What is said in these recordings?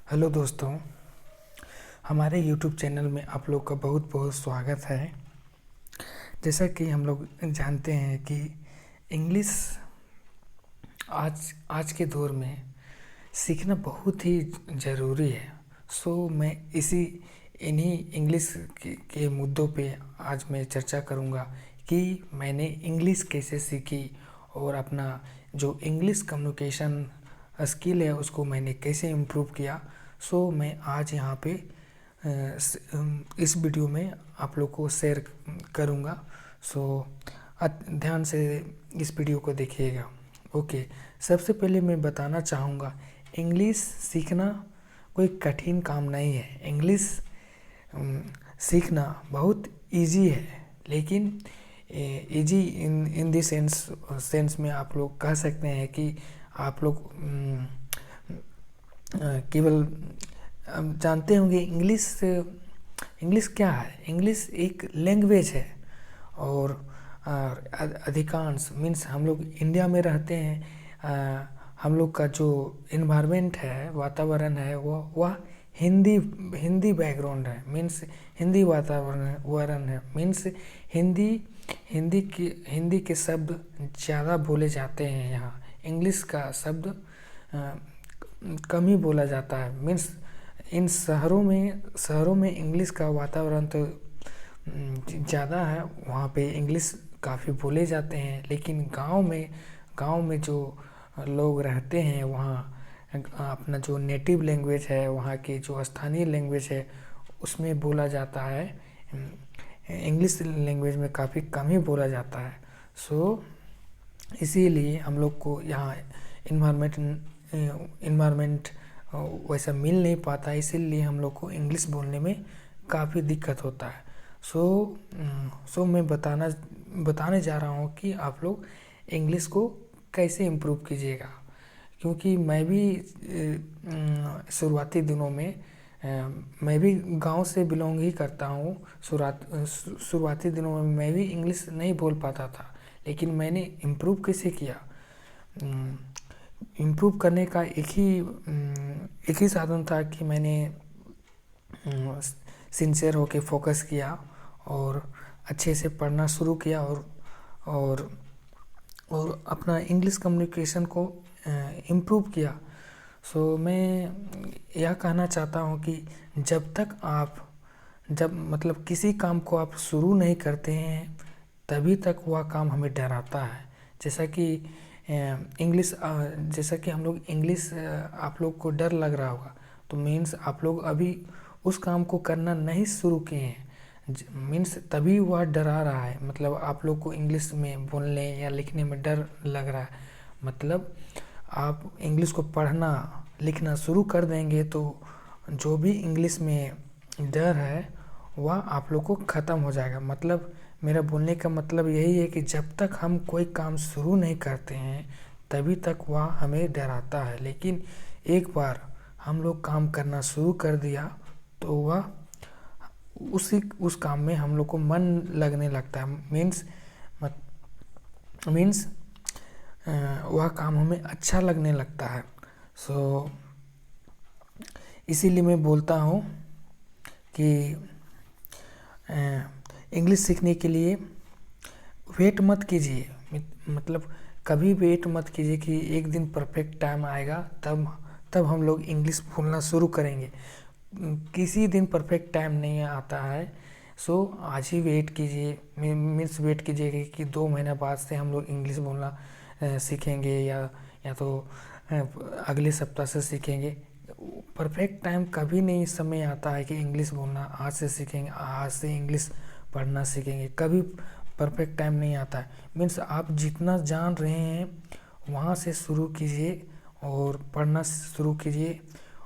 Hello दोस्तों, हमारे YouTube channel में आप लोग का बहुत बहुत स्वागत है। जैसा कि हम लोग जानते हैं कि इंग्लिश आज आज के दौर में सीखना बहुत ही ज़रूरी है। मैं इन्हीं इंग्लिश के मुद्दों पे आज मैं चर्चा करूँगा कि मैंने इंग्लिश कैसे सीखी और अपना जो इंग्लिश कम्युनिकेशन स्किल है उसको मैंने कैसे इम्प्रूव किया। मैं आज यहाँ पे इस वीडियो में आप लोग को शेयर करूँगा। ध्यान से इस वीडियो को देखिएगा। ओके, सबसे पहले मैं बताना चाहूँगा, इंग्लिश सीखना कोई कठिन काम नहीं है। इंग्लिश सीखना बहुत इजी है, लेकिन इजी इन द सेंस में आप लोग कह सकते हैं कि आप लोग केवल जानते होंगे इंग्लिश क्या है। इंग्लिश एक लैंग्वेज है और अधिकांश मीन्स हम लोग इंडिया में रहते हैं। हम लोग का जो इन्वायरमेंट है, वातावरण है, वह हिंदी बैकग्राउंड है। मीन्स हिंदी वातावरण है। मीन्स हिंदी के शब्द ज़्यादा बोले जाते हैं यहाँ। इंग्लिश का शब्द कम ही बोला जाता है। मीन्स इन शहरों में इंग्लिश का वातावरण तो ज़्यादा है, वहाँ पे इंग्लिश काफ़ी बोले जाते हैं। लेकिन गांव में जो लोग रहते हैं, वहाँ अपना जो नेटिव लैंग्वेज है, वहाँ की जो स्थानीय लैंग्वेज है, उसमें बोला जाता है। इंग्लिश लैंग्वेज में काफ़ी कम ही बोला जाता है। इसीलिए हम लोग को यहाँ इन्वायरमेंट वैसा मिल नहीं पाता, इसीलिए हम लोग को इंग्लिश बोलने में काफ़ी दिक्कत होता है। मैं बताने जा रहा हूँ कि आप लोग इंग्लिश को कैसे इम्प्रूव कीजिएगा। क्योंकि मैं भी शुरुआती दिनों में मैं भी गांव से बिलोंग ही करता हूँ। शुरुआती दिनों में मैं भी इंग्लिश नहीं बोल पाता था, लेकिन मैंने इम्प्रूव कैसे किया। इम्प्रूव करने का एक ही साधन था कि मैंने सिंसियर होके फोकस किया और अच्छे से पढ़ना शुरू किया और अपना इंग्लिश कम्युनिकेशन को इम्प्रूव किया। मैं यह कहना चाहता हूँ कि जब मतलब किसी काम को आप शुरू नहीं करते हैं, तभी तक वह काम हमें डराता है। जैसा कि हम लोग इंग्लिश आप लोग को डर लग रहा होगा, तो मीन्स आप लोग अभी उस काम को करना नहीं शुरू किए हैं। मीन्स तभी वह डरा रहा है। मतलब आप लोग को इंग्लिश में बोलने या लिखने में डर लग रहा है। मतलब आप इंग्लिश को पढ़ना लिखना शुरू कर देंगे तो जो भी इंग्लिश में डर है वह आप लोग को ख़त्म हो जाएगा। मतलब मेरा बोलने का मतलब यही है कि जब तक हम कोई काम शुरू नहीं करते हैं, तभी तक वह हमें डराता है। लेकिन एक बार हम लोग काम करना शुरू कर दिया तो वह उस काम में हम लोग को मन लगने लगता है। मीन्स वह काम हमें अच्छा लगने लगता है। इसीलिए मैं बोलता हूँ कि इंग्लिश सीखने के लिए वेट मत कीजिए। मतलब कभी वेट मत कीजिए कि एक दिन परफेक्ट टाइम आएगा तब हम लोग इंग्लिश बोलना शुरू करेंगे। किसी दिन परफेक्ट टाइम नहीं आता है। आज ही वेट कीजिए। मीन्स वेट कीजिए कि 2 महीने बाद से हम लोग इंग्लिश बोलना सीखेंगे या तो अगले सप्ताह से सीखेंगे। परफेक्ट टाइम कभी नहीं समय आता है कि इंग्लिश बोलना आज से सीखेंगे, आज से इंग्लिश पढ़ना सीखेंगे। कभी परफेक्ट टाइम नहीं आता है। मीन्स आप जितना जान रहे हैं वहाँ से शुरू कीजिए और पढ़ना शुरू कीजिए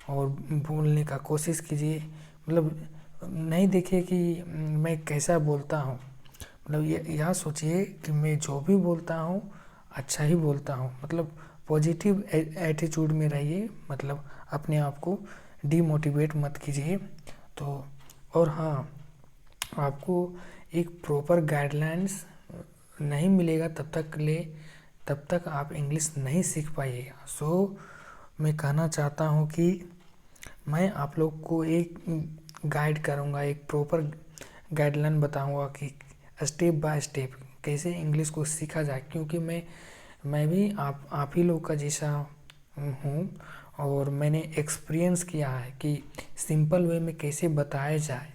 और बोलने का कोशिश कीजिए। मतलब नहीं देखिए कि मैं कैसा बोलता हूँ। मतलब यह सोचिए कि मैं जो भी बोलता हूँ अच्छा ही बोलता हूँ। मतलब पॉजिटिव एटीट्यूड में रहिए। मतलब अपने आप को डीमोटिवेट मत कीजिए। और हाँ, आपको एक प्रॉपर गाइडलाइंस नहीं मिलेगा तब तक आप इंग्लिश नहीं सीख पाइएगा। मैं कहना चाहता हूँ कि मैं आप लोग को एक गाइड करूँगा, एक प्रॉपर गाइडलाइन बताऊँगा कि स्टेप बाय स्टेप कैसे इंग्लिश को सीखा जाए, क्योंकि मैं भी आप ही लोग का जैसा हूँ और मैंने एक्सपीरियंस किया है कि सिंपल वे में कैसे बताया जाए।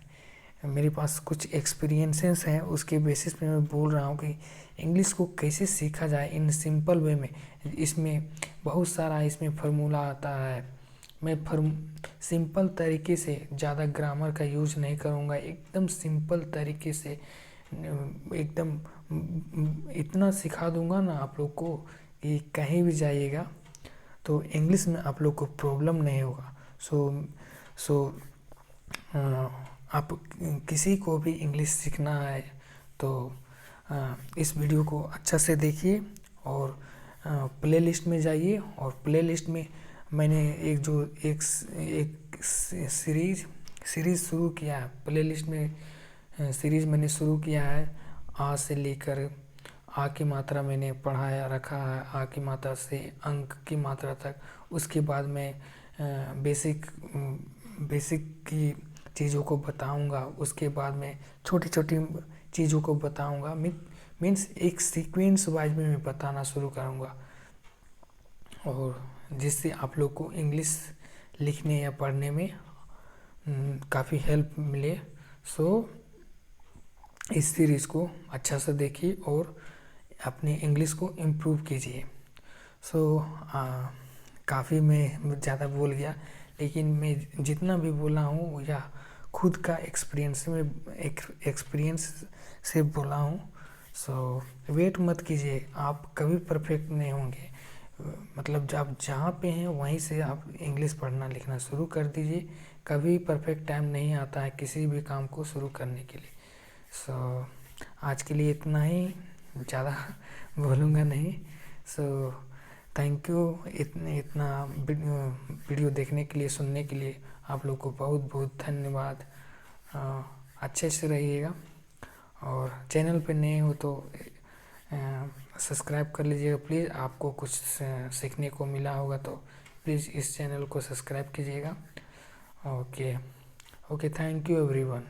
मेरे पास कुछ एक्सपीरियंसेस हैं, उसके बेसिस पे मैं बोल रहा हूँ कि इंग्लिश को कैसे सीखा जाए इन सिंपल वे में। इसमें बहुत सारा इसमें फार्मूला आता है। मैं सिंपल तरीके से, ज़्यादा ग्रामर का यूज़ नहीं करूँगा, एकदम सिंपल तरीके से एकदम इतना सिखा दूँगा ना आप लोग को कि कहीं भी जाइएगा तो इंग्लिश में आप लोग को प्रॉब्लम नहीं होगा। सो आप किसी को भी इंग्लिश सीखना है तो इस वीडियो को अच्छा से देखिए और प्लेलिस्ट में जाइए, और प्लेलिस्ट में मैंने एक सीरीज़ शुरू किया है। प्लेलिस्ट में सीरीज़ मैंने शुरू किया है, आ से लेकर आ की मात्रा मैंने पढ़ाया रखा है, आ की मात्रा से अंक की मात्रा तक। उसके बाद मैं बेसिक की चीज़ों को बताऊंगा, उसके बाद मैं छोटी छोटी चीज़ों को बताऊंगा। मीन्स एक सीक्वेंस वाइज में मैं बताना शुरू करूंगा, और जिससे आप लोग को इंग्लिश लिखने या पढ़ने में काफ़ी हेल्प मिले। सो इस सीरीज़ को अच्छा से देखिए और अपनी इंग्लिश को इम्प्रूव कीजिए। काफ़ी मैं ज़्यादा बोल गया, लेकिन मैं जितना भी बोला हूँ या खुद का एक्सपीरियंस से बोला हूँ। वेट मत कीजिए, आप कभी परफेक्ट नहीं होंगे। मतलब जब जहाँ पे हैं वहीं से आप इंग्लिश पढ़ना लिखना शुरू कर दीजिए। कभी परफेक्ट टाइम नहीं आता है किसी भी काम को शुरू करने के लिए। आज के लिए इतना ही, ज़्यादा बोलूँगा नहीं। थैंक यू इतना वीडियो देखने के लिए, सुनने के लिए आप लोग को बहुत बहुत धन्यवाद। अच्छे से रहिएगा, और चैनल पे नए हो तो सब्सक्राइब कर लीजिएगा प्लीज़। आपको कुछ सीखने को मिला होगा तो प्लीज़ इस चैनल को सब्सक्राइब कीजिएगा। Okay, thank you everyone.